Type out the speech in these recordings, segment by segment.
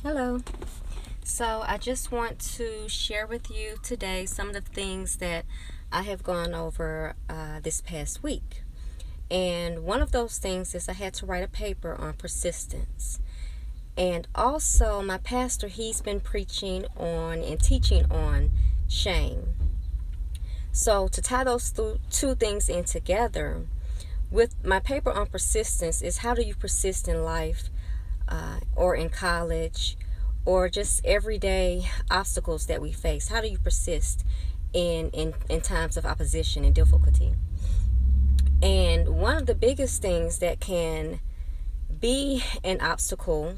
Hello. So I just want to share with you today some of the things that I have gone over this past week. And one of those things is I had to write a paper on persistence. And also, my pastor, he's been preaching on and teaching on shame. So, to tie those two things in together, with my paper on persistence, is how do you persist in life or in college or just everyday obstacles that we face? How do you persist in times of opposition and difficulty? And one of the biggest things that can be an obstacle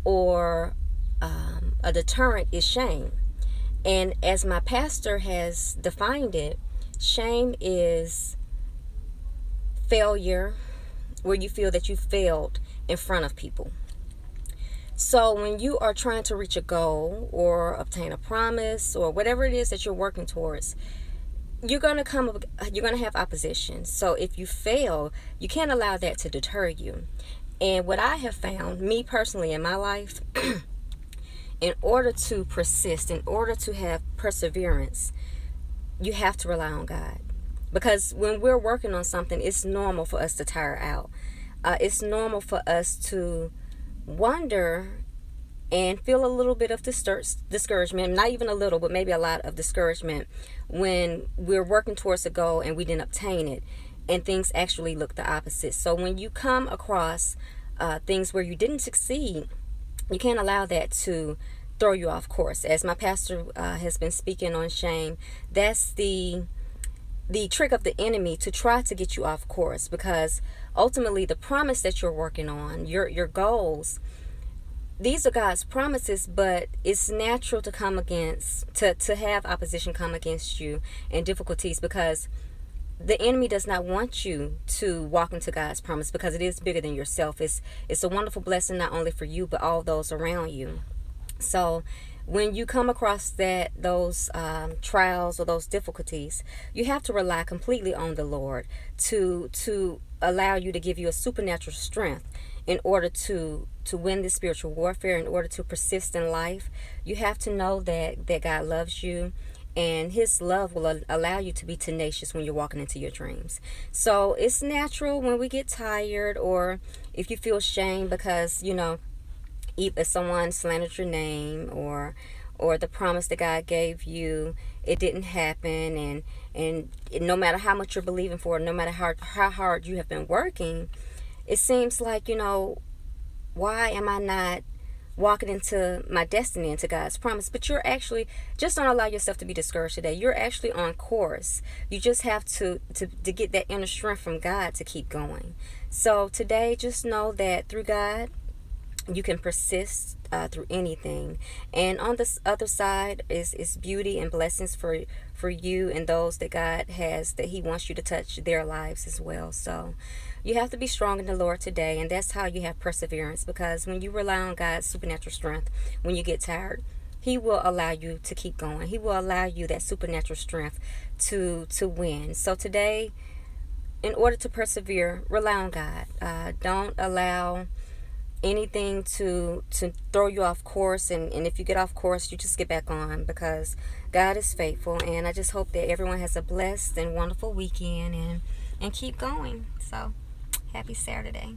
or a deterrent is shame. And as my pastor has defined it, shame is failure where you feel that you failed in front of people. So when you are trying to reach a goal or obtain a promise or whatever it is that you're working towards, you're going to have opposition. So if you fail, you can't allow that to deter you. And what I have found, me personally in my life, in order to persist, in order to have perseverance, you have to rely on God. Because when we're working on something, it's normal for us to tire out. It's normal for us to wonder and feel a little bit of discouragement, not even a little, but maybe a lot of discouragement when we're working towards a goal and we didn't obtain it and things actually look the opposite. So when you come across things where you didn't succeed, you can't allow that to throw you off course. As my pastor has been speaking on shame, that's the trick of the enemy to try to get you off course, because ultimately the promise that you're working on, your goals, these are God's promises, but it's natural to come against, to have opposition come against you and difficulties, because the enemy does not want you to walk into God's promise, because it is bigger than yourself. It's a wonderful blessing not only for you but all those around you. So when you come across those trials or those difficulties, you have to rely completely on the Lord to allow you to give you a supernatural strength in order to win this spiritual warfare, in order to persist in life. You have to know that God loves you, and his love will allow you to be tenacious when you're walking into your dreams. So it's natural when we get tired, or if you feel shame because if someone slandered your name, or the promise that God gave you, it didn't happen, and no matter how much you're believing for, no matter how hard you have been working, it seems like, why am I not walking into my destiny, into God's promise? But you're actually, just don't allow yourself to be discouraged today. You're actually on course. You just have to get that inner strength from God to keep going. So today, just know that through God, you can persist through anything. And on this other side is beauty and blessings for you and those that God has, that he wants you to touch their lives as well. So you have to be strong in the Lord today, and that's how you have perseverance, because when you rely on God's supernatural strength, when you get tired, he will allow you to keep going. He will allow you that supernatural strength to win. So today, in order to persevere, rely on God. Don't allow anything to throw you off course, and if you get off course, you just get back on, because God is faithful. And I just hope that everyone has a blessed and wonderful weekend, and keep going. So happy Saturday.